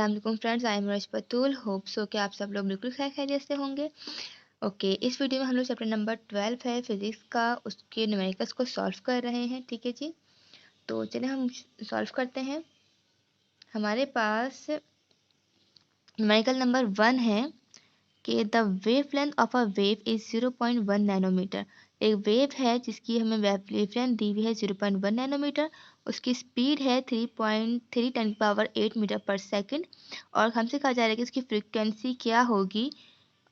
अस्सलाम वालेकुम friends, I am रश पतूल। होप सो कि आप सब लोग बिल्कुल खैरियत से होंगे। ओके, इस वीडियो में हम लोग चैप्टर नंबर 12 है फिजिक्स का, उसके न्यूमेरिकल्स को सॉल्व कर रहे हैं। ठीक है जी, तो चलिए हम सॉल्व करते हैं। हमारे पास न्यूमेरिकल नंबर 1 है कि the wavelength of a wave is 0.1 nanometre. एक वेव है जिसकी हमें वेव लेंथ दी हुई है 0.1 नैनोमीटर। उसकी स्पीड है 3.3 10 की पावर 8 मीटर पर सेकंड। और हमसे कहा जा रहा है कि उसकी फ्रीक्वेंसी क्या होगी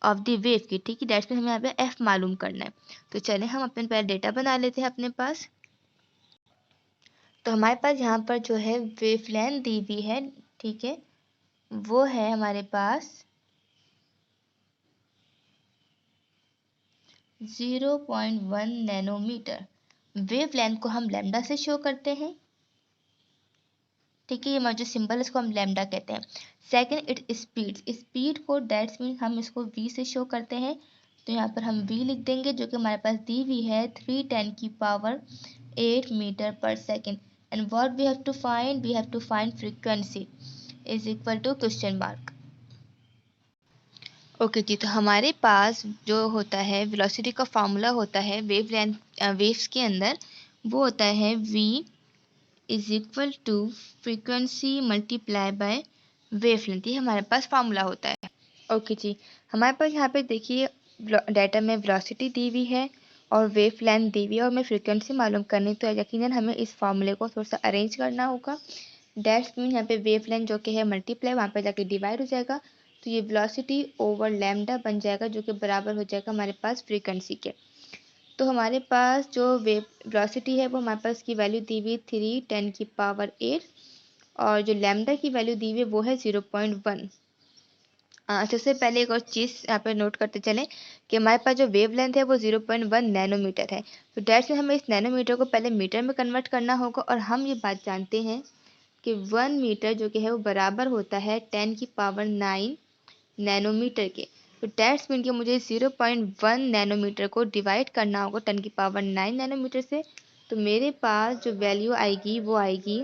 ऑफ द वेव की। ठीक है, दैट्स मीन हमें यहाँ पे एफ मालूम करना है। तो चले हम अपने पहले डेटा बना लेते हैं अपने पास। तो हमारे पास यहाँ पर जो है वेव लेंथ दी हुई है, ठीक है, वो है हमारे पास 0.1 नैनोमीटर। वेव लेंथ को हम लैम्डा से शो करते हैं। ठीक है, ये हमारा जो सिंबल है इसको हम लैम्डा कहते हैं। सेकंड, इट स्पीड को दैट्स मीन हम इसको v से शो करते हैं। तो यहाँ पर हम v लिख देंगे जो कि हमारे पास दी हुई है 310 की power 8 metre per second. And what we have to find frequency is equal to question mark. Okay जी, तो हमारे पास जो होता है वेलोसिटी का फार्मूला होता है वेव लेंथ वेव्स के अंदर, वो होता है v is equal to frequency multiply by wavelength. ये हमारे पास फार्मूला होता है। ओके जी, हमारे पास यहाँ पे देखिए डाटा में वेलोसिटी दी हुई है और वेव लेंथ दी हुई है और हमें फ्रीक्वेंसी मालूम करनी, तो यकीनन हमें इस फार्मूले को थोड़ा सा अरेंज करना होगा। डैश मीन यहाँ पे वेव लेंथ जो कि है मल्टीप्लाई, वहाँ पे जाके डिवाइड हो जाएगा, तो ये वेलोसिटी ओवर लैम्डा बन जाएगा जो कि बराबर हो जाएगा हमारे पास फ्रीक्वेंसी के। तो हमारे पास जो वेव वेलोसिटी है वो हमारे पास की वैल्यू दी हुई 310 की पावर 8 और जो लैम्डा की वैल्यू दी हुई है वो है 0.1। अच्छा, उससे पहले एक और चीज़ यहाँ पे नोट करते चलें कि हमारे पास जो वेव लेंथ है वो 0.1 नैनोमीटर है। तो डैट्स में हमें इस नैनोमीटर को पहले मीटर में कन्वर्ट करना होगा और हम ये बात जानते हैं कि 1 मीटर जो कि है वो बराबर होता है 10 की पावर 9 नैनोमीटर के। तो डैट्स मीन कि मुझे 0.1 नैनोमीटर को डिवाइड करना होगा 10 की पावर 9 नैनोमीटर से। तो मेरे पास जो वैल्यू आएगी वो आएगी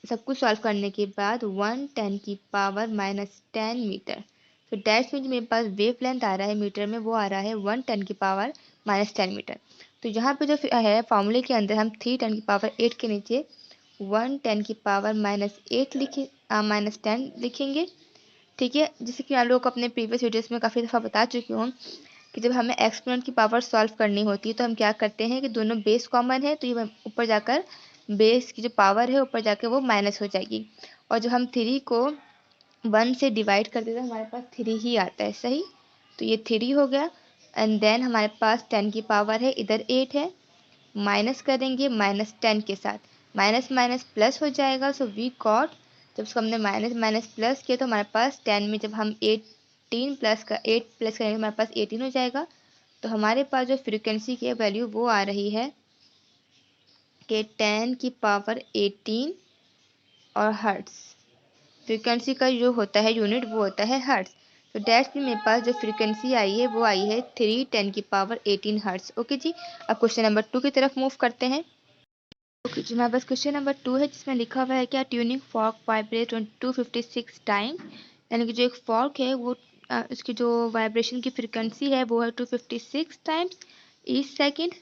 सब कुछ सॉल्व करने के बाद 1 10 की पावर -10 मीटर। तो डैट्स मीन मेरे पास वेव लेंथ आ रहा है मीटर में, वो आ रहा है 1 10 की पावर -10 मीटर। तो यहाँ पे जो है फॉर्मूले के अंदर हम 3 10 की पावर 8 के नीचे 1 10 की पावर -8 लिखे -10 लिखेंगे। ठीक है, जैसे कि आप लोगों को अपने प्रीवियस वीडियोस में काफ़ी दफ़ा बता चुकी हूँ कि जब हमें एक्सपोनेंट की पावर सॉल्व करनी होती है तो हम क्या करते हैं कि दोनों बेस कॉमन है, तो ये ऊपर जाकर बेस की जो पावर है ऊपर जाकर वो माइनस हो जाएगी। और जब हम 3 को 1 से डिवाइड करते तो हमारे पास 3 ही आता है, सही। तो ये 3 हो गया। एंड देन हमारे पास 10 की पावर है, इधर 8 है, माइनस करेंगे -10 के साथ, माइनस माइनस प्लस हो जाएगा। सो वी गॉट, जब उसको हमने माइनस माइनस प्लस किया तो हमारे पास 10 में जब हम 8 प्लस करेंगे हमारे पास 18 हो जाएगा। तो हमारे पास जो फ्रीक्वेंसी की वैल्यू वो आ रही है कि 10 की पावर 18 और हर्ट्स। फ्रीक्वेंसी का जो होता है यूनिट वो होता है हर्ट्स। तो डैश में मेरे पास जो फ्रीक्वेंसी आई है वो आई है 3 10 की पावर 18 हर्ट्स। ओके जी, अब क्वेश्चन नंबर 2 की तरफ मूव करते हैं। ओके जी, हमारे पास क्वेश्चन नंबर 2 है जिसमें लिखा हुआ है क्या ट्यूनिंग फॉर्क वाइब्रेट 256 टाइम। यानी कि जो एक फॉर्क है वो उसकी जो वाइब्रेशन की फ्रीक्वेंसी है वो है 256 टाइम्स ईच सेकेंड।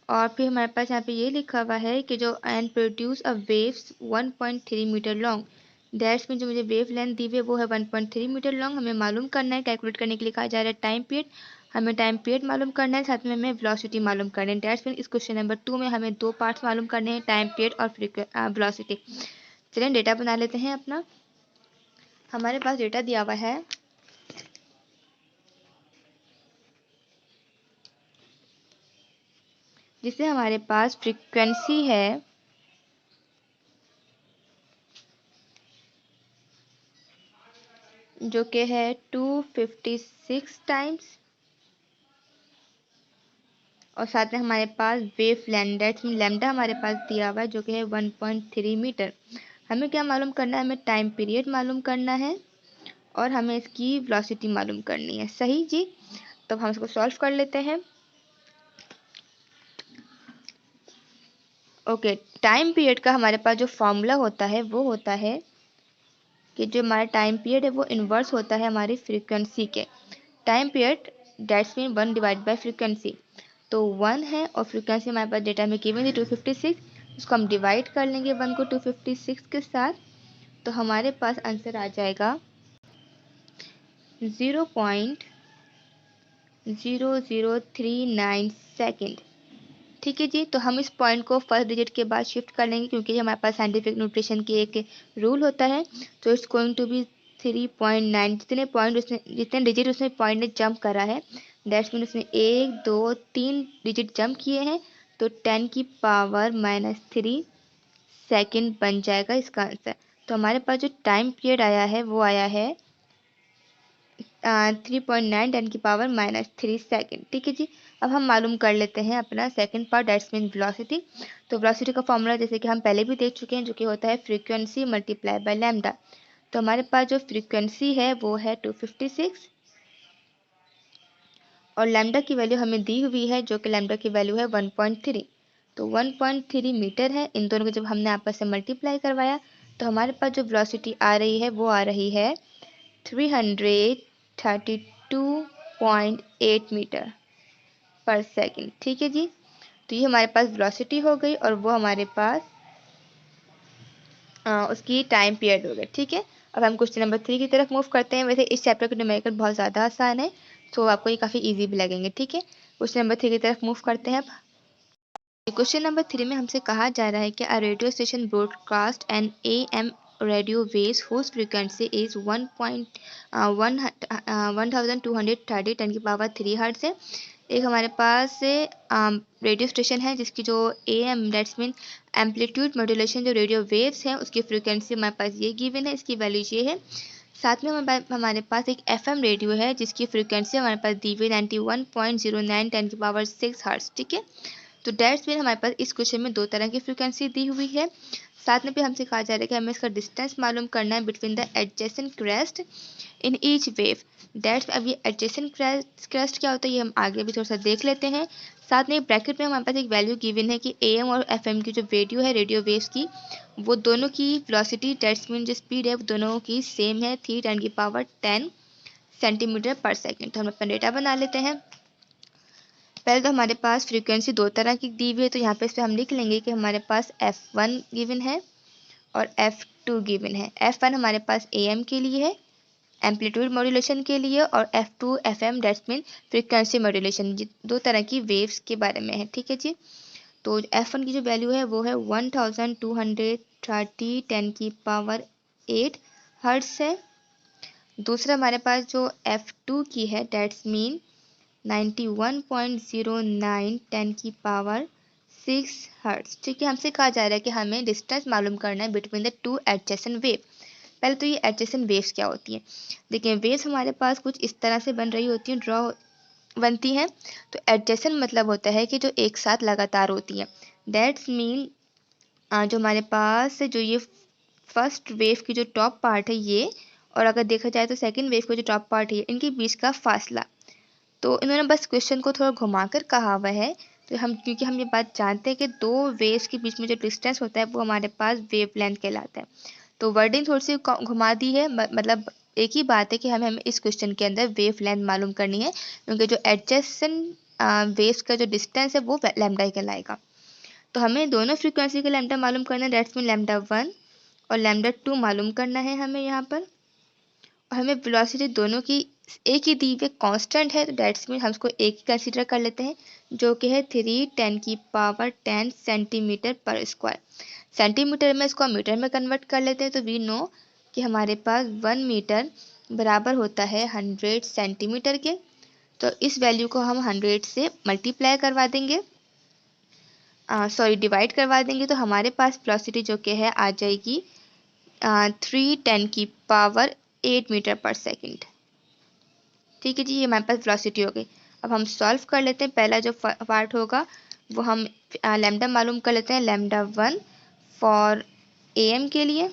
और फिर हमारे पास यहाँ पे ये लिखा हुआ है कि जो and produce a waves 1.3 metre long. That's में जो मुझे वेव लेंथ दी हुई है वो है 1.3 मीटर लॉन्ग। हमें मालूम करना है, कैलकुलेट करने के लिए कहा जा रहा है टाइम पीरियड। हमें टाइम पीरियड मालूम करना है, साथ में हमें वेलोसिटी मालूम करना है। दैट्स मीन इस क्वेश्चन नंबर 2 में हमें 2 पार्ट्स मालूम करने हैं, टाइम पीरियड और वेलोसिटी। चलिए डेटा बना लेते हैं अपना। हमारे पास डेटा दिया हुआ है जिससे हमारे पास फ्रीक्वेंसी है जो कि है 256 टाइम्स और साथ में हमारे पास वेव लेंथ लैम्डा हमारे पास दिया हुआ है जो कि है 1.3 मीटर। हमें क्या मालूम करना है, हमें टाइम पीरियड मालूम करना है और हमें इसकी वेलोसिटी मालूम करनी है, सही जी। तो हम इसको सॉल्व कर लेते हैं। ओके, टाइम पीरियड का हमारे पास जो फॉर्मूला होता है वो होता है कि जो हमारा टाइम पीरियड है वो इन्वर्स होता है हमारी फ्रीक्वेंसी के। Time period that's mean 1 divide by frequency. तो 1 है और फ्रीक्वेंसी हमारे पास डेटा में गिवन है 256, उसको हम डिवाइड कर लेंगे 1 को 256 के साथ, तो हमारे पास आंसर आ जाएगा 0.0039 सेकेंड। ठीक है जी, तो हम इस पॉइंट को फर्स्ट डिजिट के बाद शिफ्ट कर लेंगे क्योंकि हमारे पास साइंटिफिक न्यूट्रिशन की एक रूल होता है। तो इट्स गोइंग टू बी 3.9, जितने डिजिट उसने पॉइंट ने जंप करा है दैट्स मीन उसने 1 2 3 डिजिट जंप किए हैं, तो 10 की पावर -3 सेकेंड बन जाएगा इसका आंसर। तो हमारे पास जो टाइम पीरियड आया है वो आया है 3.9 10 की पावर -3 सेकेंड। ठीक है जी, अब हम मालूम कर लेते हैं अपना second part that's mean velocity. तो वेलोसिटी का फॉर्मूला जैसे कि हम पहले भी देख चुके हैं, जो कि होता है फ्रीक्वेंसी मल्टीप्लाई बाय लैम्डा। तो हमारे पास जो फ्रीक्वेंसी है वो है 256 और लैम्डा की वैल्यू हमें दी हुई है, जो कि लैम्डा की वैल्यू है 1.3। तो 1.3 मीटर है। इन दोनों को जब हमने आपस में मल्टीप्लाई करवाया तो हमारे पास जो वेलोसिटी आ रही है वो आ रही है 332.8 मीटर पर सेकेंड। ठीक है जी, तो ये हमारे पास वेलोसिटी हो गई और वो हमारे पास उसकी टाइम पीरियड हो गई। ठीक है, अब हम क्वेश्चन नंबर 3 की तरफ मूव करते हैं। वैसे इस चैप्टर के न्यूमेरिकल बहुत ज़्यादा आसान है, तो आपको ये काफ़ी इजी भी लगेंगे। ठीक है, क्वेश्चन नंबर 3 की तरफ मूव करते हैं अब। क्वेश्चन नंबर 3 में हमसे कहा जा रहा है कि a radio station broadcast an AM radio waves whose frequency is 1230 10 की पावर 3 हर्ट्ज है। एक हमारे पास रेडियो स्टेशन है जिसकी जो AM that's mean amplitude modulation जो रेडियो वेव्स हैं उसकी फ्रीक्वेंसी हमारे पास ये गिवन है, इसकी वैल्यू ये है। साथ में हमारे पास एक FM रेडियो है जिसकी फ्रीक्वेंसी हमारे पास दी हुई 91.09 10 की पावर 6 हर्ट्ज। ठीक है, तो दैट्स मीन हमारे पास इस क्वेश्चन में दो तरह की फ्रीक्वेंसी दी हुई है। साथ में भी हमसे कहा जा रहा है कि हमें इसका डिस्टेंस मालूम करना है between the adjacent crest in each wave. That's अब ये एडजेसेंट क्रेस्ट क्या होता है ये हम आगे भी थोड़ा सा देख लेते हैं। साथ में ब्रैकेट में हमारे पास एक वैल्यू गिवन है कि AM और FM की जो रेडियो है रेडियो वेव्स की, वो दोनों की वेलोसिटी दैट्स मीन जो स्पीड है वो दोनों की सेम है 3 10 की पावर 10 सेंटीमीटर पर सेकेंड। तो हम अपना डेटा बना लेते हैं। पहले तो हमारे पास फ्रीक्वेंसी दो तरह की दी हुई है, तो यहाँ पे इस पर हम लिख लेंगे कि हमारे पास F1 गिवन है और F2 गिवन है। F1 हमारे पास AM के लिए है एम्पलीट्यूड मॉड्यूलेशन के लिए, और F2 FM that's mean frequency modulation, दो तरह की वेव्स के बारे में है। ठीक है जी, तो F1 की जो वैल्यू है वो है 1230 10 की पावर 8 हर्ट्ज है। दूसरा हमारे पास जो F2 की है दैट्स मीन 91.09 10 की पावर 6 हर्ट्ज। ठीक है, हमसे कहा जा रहा है कि हमें डिस्टेंस मालूम करना है between the two adjacent wave. पहले तो ये एडजेसेंट वेव्स क्या होती हैं। देखिए, वेव्स हमारे पास कुछ इस तरह से बन रही होती हैं, बनती हैं। तो एडजेसेंट मतलब होता है कि जो एक साथ लगातार होती हैं। दैट्स मीन जो हमारे पास जो ये फर्स्ट वेव की जो टॉप पार्ट है ये, और अगर देखा जाए तो सेकेंड वेव का जो टॉप पार्ट है इनके बीच का फासला। तो इन्होंने बस क्वेश्चन को थोड़ा घुमाकर कहा हुआ है। तो हम क्योंकि हम ये बात जानते हैं कि दो वेव्स के बीच में जो डिस्टेंस होता है वो हमारे पास वेव लेंथ कहलाता है। तो वर्डिंग थोड़ी सी घुमा दी है, मतलब एक ही बात है कि हमें इस क्वेश्चन के अंदर वेव लेंथ मालूम करनी है, क्योंकि जो एडजेसेंट वेव्स का जो डिस्टेंस है वो लैम्डा ही कहलाएगा। तो हमें दोनों फ्रीक्वेंसी का लैम्डा मालूम करना है, दैट्स मीन λ1 और λ2 मालूम करना है हमें यहाँ पर। और हमें वेलोसिटी दोनों की एक ही दी हुई कांस्टेंट है, तो दैट्स मीन हम उसको एक ही कंसीडर कर लेते हैं, जो कि है 3 10 की पावर 10 सेंटीमीटर पर स्क्वायर। सेंटीमीटर में इसको मीटर में कन्वर्ट कर लेते हैं, तो वी नो कि हमारे पास 1 मीटर बराबर होता है 100 सेंटीमीटर के। तो इस वैल्यू को हम 100 से मल्टीप्लाई करवा देंगे, डिवाइड करवा देंगे, तो हमारे पास वेलोसिटी जो कि है आ जाएगी 3 10 की पावर 8 मीटर पर सेकेंड। ठीक है जी, ये हमारे पास वेलोसिटी हो गई। अब हम सॉल्व कर लेते हैं। पहला जो पार्ट होगा वो हम लैम्डा मालूम कर लेते हैं, λ1 फॉर AM के लिए।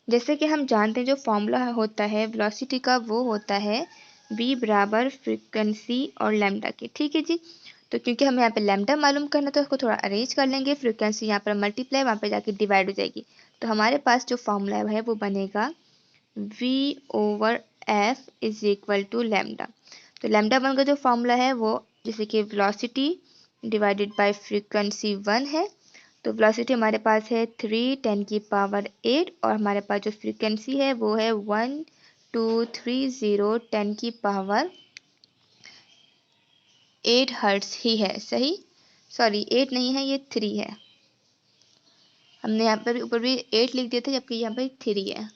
जैसे कि हम जानते हैं जो फॉर्मूला होता है वेलोसिटी का वो होता है V बराबर फ्रीक्वेंसी और लैम्डा के। ठीक है जी, तो क्योंकि हमें यहाँ पे लैम्डा मालूम करना तो उसको थोड़ा अरेंज कर लेंगे, फ्रीक्वेंसी यहाँ पर मल्टीप्लाई वहाँ पे जाके डिवाइड हो जाएगी। तो हमारे पास जो फॉर्मूला है वो बनेगा V/F is equal to lambda. तो लैम्डा वन का जो फॉर्मूला है वो जैसे कि वेलोसिटी डिवाइडेड बाय फ्रीक्वेंसी 1 है। तो वेलोसिटी हमारे पास है 3 10 की पावर 8 और हमारे पास जो फ्रीक्वेंसी है वो है 1230 10 की पावर 8 हर्ट्ज ही है। सही, सॉरी 8 नहीं है, ये 3 है। हमने यहाँ पर ऊपर भी 8 लिख दिया था जबकि यहाँ पर 3 है।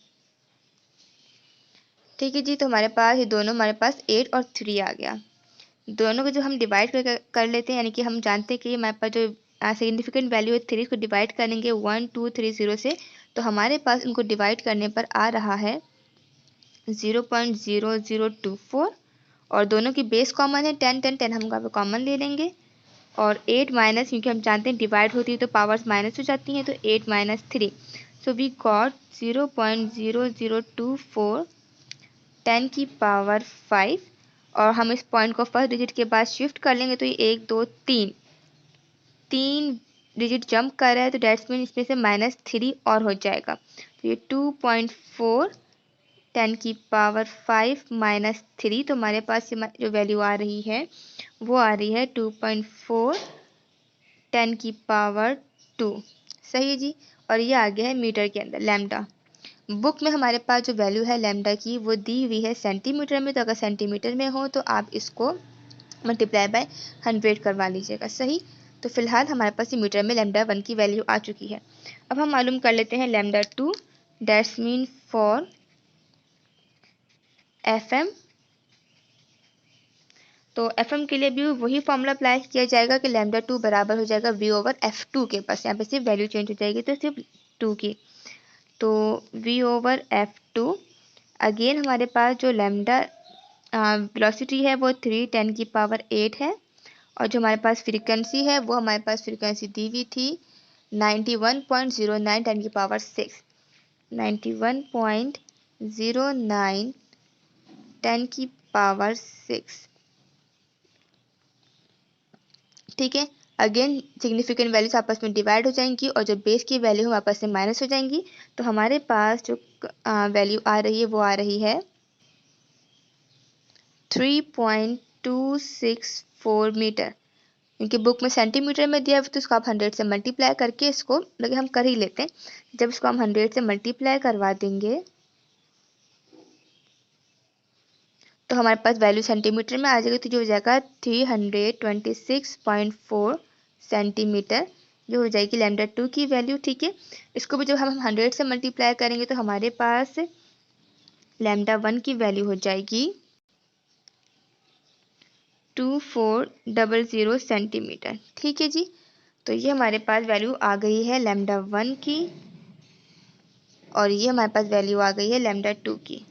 ठीक है जी, तो हमारे पास ये दोनों हमारे पास 8 और 3 आ गया। दोनों को जब हम डिवाइड कर लेते हैं, यानी कि हम जानते हैं कि हमारे पास जो सिग्निफिकेंट वैल्यू है 3 को डिवाइड करेंगे 1230 से, तो हमारे पास इनको डिवाइड करने पर आ रहा है 0.0024 और दोनों की बेस कॉमन है 10 10 10 हम यहाँ पे कॉमन ले लेंगे और 8 माइनस, क्योंकि हम जानते हैं डिवाइड होती है तो पावर्स माइनस हो जाती हैं, तो 8 माइनस 3, सो वी गॉट 0.0024 10 की पावर 5 और हम इस पॉइंट को फर्स्ट डिजिट के बाद शिफ्ट कर लेंगे तो ये 1 2 3 डिजिट जंप कर रहा है, तो डेट्स मीन इसमें से -3 और हो जाएगा। तो ये 2.4 10 की पावर 5 -3, तो हमारे पास जो वैल्यू आ रही है वो आ रही है 2.4 10 की पावर 2। सही है जी, और ये आ गया है मीटर के अंदर लैम्डा। बुक में हमारे पास जो वैल्यू है लैम्डा की वो दी हुई है सेंटीमीटर में, तो अगर सेंटीमीटर में हो तो आप इसको मल्टीप्लाई बाय 100 करवा लीजिएगा। सही, तो फिलहाल हमारे पास ये मीटर में लैम्डा 1 की वैल्यू आ चुकी है। अब हम मालूम कर लेते हैं lambda 2, that's mean for FM। तो FM के लिए भी वही फॉर्मूला अप्लाई किया जाएगा कि लैम्डा 2 बराबर हो जाएगा V/F2 के, पास यहाँ पे सिर्फ वैल्यू चेंज हो जाएगी तो सिर्फ 2 की, तो V/F2। अगेन हमारे पास जो लैम्डा वेलोसिटी है वो 3 10 की पावर 8 है और जो हमारे पास फ्रीक्वेंसी है वो हमारे पास फ्रीक्वेंसी दी हुई थी 91.09 10 की पावर 6, 91.09 10 की पावर 6। ठीक है, अगेन सिग्निफिकेंट वैल्यूज आपस में डिवाइड हो जाएंगी और जो बेस की वैल्यू है आपस में माइनस हो जाएंगी, तो हमारे पास जो वैल्यू आ रही है वो आ रही है 3.264 मीटर। क्योंकि बुक में सेंटीमीटर में दिया है तो इसको आप 100 से मल्टीप्लाई करके इसको लगे हम कर ही लेते हैं। जब इसको हम 100 से मल्टीप्लाई करवा देंगे तो हमारे पास वैल्यू सेंटीमीटर में आ जाएगी, तो जो हो जाएगा 326.4 सेंटीमीटर, जो हो जाएगी लैम्डा 2 की वैल्यू। ठीक है, इसको भी जब हम 100 से मल्टीप्लाई करेंगे तो हमारे पास लैम्डा 1 की वैल्यू हो जाएगी 2400 सेंटीमीटर। ठीक है जी, तो ये हमारे पास वैल्यू आ गई है लैम्डा 1 की और ये हमारे पास वैल्यू आ गई है लैम्डा 2 की।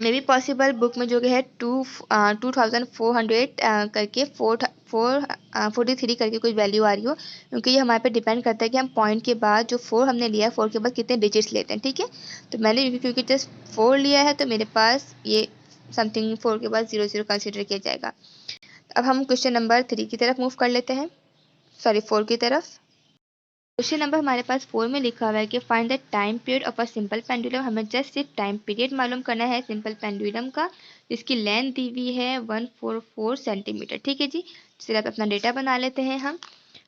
मे बी पॉसिबल बुक में जो है 2400 करके 43 करके कोई वैल्यू आ रही हो, क्योंकि ये हमारे पे डिपेंड करता है कि हम पॉइंट के बाद जो 4 हमने लिया है 4 के बाद कितने डिजिट्स लेते हैं। ठीक है, तो मैंने क्योंकि जस्ट 4 लिया है तो मेरे पास ये समथिंग 4 के बाद 00 कंसिडर किया जाएगा। अब हम क्वेश्चन नंबर 3 की तरफ मूव कर लेते हैं, सॉरी 4 की तरफ। क्वेश्चन नंबर हमारे पास 4 में लिखा हुआ है कि find the time period of a simple pendulum. हमें जस्ट सिर्फ टाइम पीरियड मालूम करना है सिंपल पेंडुलम का, जिसकी लेंथ दी हुई है 144 सेंटीमीटर। ठीक है जी, चलिए अपना डेटा बना लेते हैं हम।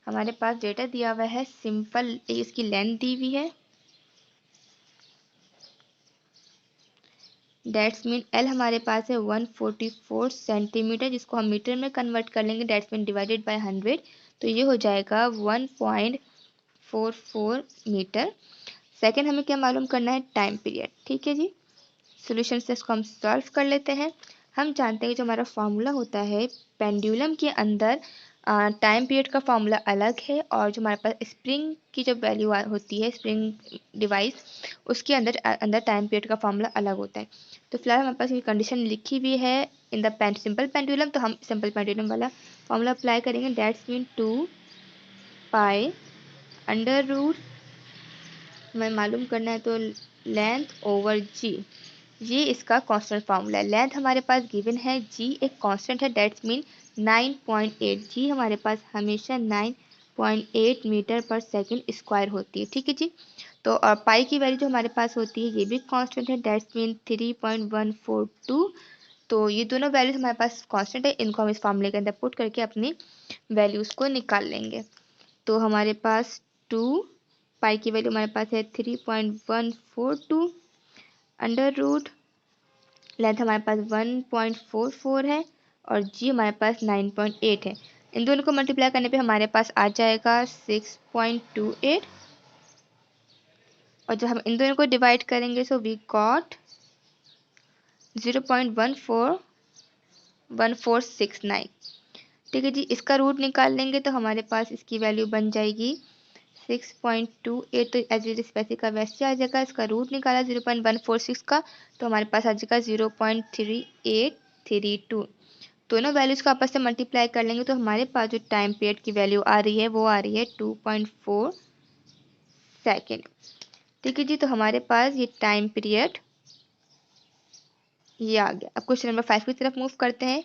हमारे पास डेटा दिया हुआ है सिंपल, इसकी लेंथ दी हुई है, डेट्स मीन L हमारे पास है 144 सेंटीमीटर, जिसको हम मीटर में कन्वर्ट कर लेंगे, डेट्स मीन डिवाइडेड बाय 100, तो ये हो जाएगा 1.44 मीटर। सेकेंड हमें क्या मालूम करना है, टाइम पीरियड। ठीक है जी, सोल्यूशन से इसको हम सॉल्व कर लेते हैं। हम जानते हैं कि जो हमारा फार्मूला होता है पेंडुलम के अंदर टाइम पीरियड का फार्मूला अलग है और जो हमारे पास स्प्रिंग की जो वैल्यू होती है स्प्रिंग डिवाइस, उसके अंदर टाइम पीरियड का फार्मूला अलग होता है। तो फिलहाल हमारे पास ये कंडीशन लिखी हुई है इन द सिंपल पेंडुलम, तो हम सिंपल पेंडुलम वाला फार्मूला अप्लाई करेंगे, that's mean 2 pi under root, हमें मालूम करना है तो लेंथ ओवर जी, ये इसका कांस्टेंट फार्मूला है। लेंथ हमारे पास गिवन है, जी एक कांस्टेंट है, डेट्स मीन 9.8। जी हमारे पास हमेशा 9.8 मीटर पर सेकंड स्क्वायर होती है, ठीक है जी। तो और पाई की वैल्यू जो हमारे पास होती है ये भी कांस्टेंट है, डेट्स मीन 3.142। तो ये दोनों वैल्यूज हमारे पास कांस्टेंट है, इनको हम इस फार्मूले के अंदर पुट करके अपनी वैल्यूज को निकाल लेंगे। तो हमारे पास 2 पाई की वैल्यू हमारे पास है 3.142 अंडर रूट लेंथ हमारे पास 1.44 है और जी हमारे पास 9.8 है। इन दोनों को मल्टीप्लाई करने पे हमारे पास आ जाएगा 6.28 और जब हम इन दोनों को डिवाइड करेंगे सो वी गॉट 0.1469। ठीक है जी, इसका रूट निकाल लेंगे तो हमारे पास इसकी वैल्यू बन जाएगी 6.28। तो एज इट इज वैसे का वैसे आ जाएगा। इसका रूट निकाला 0.146 का तो हमारे पास आ जाएगा 0.3832। दोनों वैल्यूज को आपस में मल्टीप्लाई कर लेंगे तो हमारे पास जो टाइम पीरियड की वैल्यू आ रही है वो आ रही है 2.4 सेकेंड। ठीक है जी, तो हमारे पास ये टाइम पीरियड ये आ गया। अब क्वेश्चन नंबर 5 की तरफ मूव करते हैं।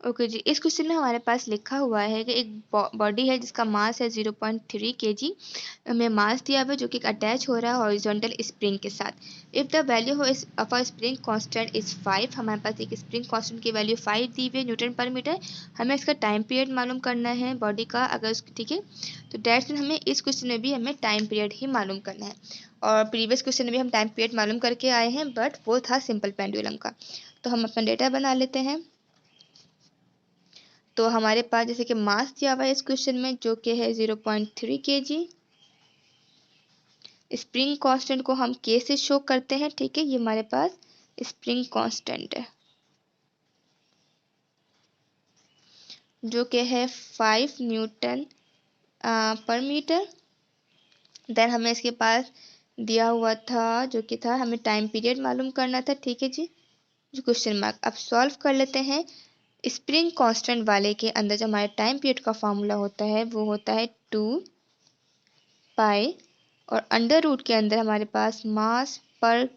ओके जी, इस क्वेश्चन में हमारे पास लिखा हुआ है कि एक बॉडी है जिसका मास है 0.3 kg। हमें मास दिया हुआ है जो कि अटैच हो रहा है हॉरिजॉन्टल स्प्रिंग के साथ। If the value of a spring constant is 5, हमारे पास एक स्प्रिंग कांस्टेंट की वैल्यू 5 दी हुई है न्यूटन पर मीटर। हमें इसका टाइम पीरियड मालूम करना है बॉडी का, अगर ठीक है। तो डेट्स मीन हमें इस क्वेश्चन में भी हमें टाइम पीरियड ही मालूम करना है और प्रीवियस क्वेश्चन में भी हम टाइम पीरियड मालूम करके आए हैं बट वो था सिंपल पेंडुलम का। तो हम अपना डेटा बना लेते हैं। तो हमारे पास जैसे कि मास दिया हुआ है इस क्वेश्चन में जो कि है 0.3 kg। स्प्रिंग कांस्टेंट को हम के से शो करते हैं, ठीक है। ये हमारे पास स्प्रिंग कांस्टेंट है जो कि है 5 न्यूटन पर मीटर। देन हमें इसके पास दिया हुआ था जो कि था हमें टाइम पीरियड मालूम करना था, ठीक है जी, जो क्वेश्चन मार्क। अब सॉल्व कर लेते हैं। स्प्रिंग कांस्टेंट वाले के अंदर जो हमारे टाइम पीरियड का फॉर्मूला होता है वो होता है 2 पाई और अंडर रूट के अंदर हमारे पास मास पर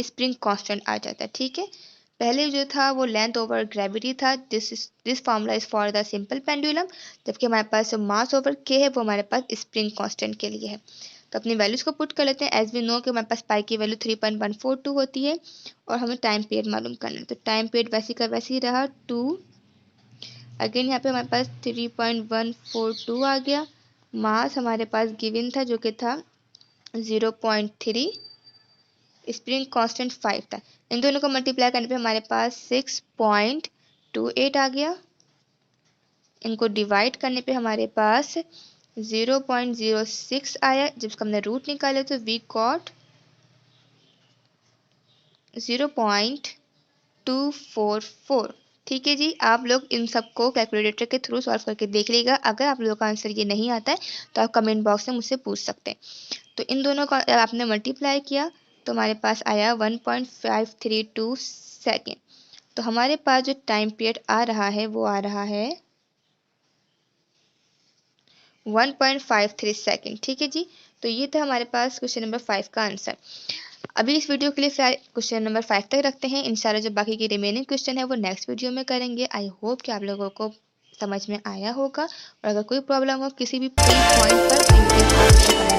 स्प्रिंग कांस्टेंट आ जाता है, ठीक है। पहले जो था वो लेंथ ओवर ग्रेविटी था। This formula is for the simple pendulum. जबकि हमारे पास जो मास ओवर के है वो हमारे पास स्प्रिंग कांस्टेंट के लिए है। तो अपनी वैल्यूज को पुट कर लेते हैं। एज वी नो कि हमारे पास पाई की वैल्यू 3.142 होती है और हमें टाइम पीरियड मालूम करना है। तो टाइम पीरियड वैसे का वैसे ही रहा 2। अगेन यहाँ पे हमारे पास 3.142 आ गया। मास हमारे पास गिवन था जो कि था 0.3, स्प्रिंग कांस्टेंट 5 था। इन दोनों को मल्टीप्लाई करने पे हमारे पास 6.28 आ गया। इनको डिवाइड करने पे हमारे पास 0.06 आया। जब इसका हमने रूट निकाले तो वी गॉट 0.244। ठीक है जी, आप लोग इन सबको कैलकुलेटर के थ्रू सॉल्व करके देख लीजिएगा। अगर आप लोगों का आंसर ये नहीं आता है तो आप कमेंट बॉक्स में मुझसे पूछ सकते हैं। तो इन दोनों का आपने मल्टीप्लाई किया तो हमारे पास आया 1.532 सेकेंड। तो हमारे पास जो टाइम पीरियड आ रहा है वो आ रहा है 1.53 सेकेंड। ठीक है जी, तो ये था हमारे पास क्वेश्चन नंबर 5 का आंसर। अभी इस वीडियो के लिए फिर क्वेश्चन नंबर 5 तक रखते हैं। इंशाल्लाह जो बाकी की रिमेनिंग क्वेश्चन है वो नेक्स्ट वीडियो में करेंगे। आई होप कि आप लोगों को समझ में आया होगा और अगर कोई प्रॉब्लम हो किसी भी पॉइंट पर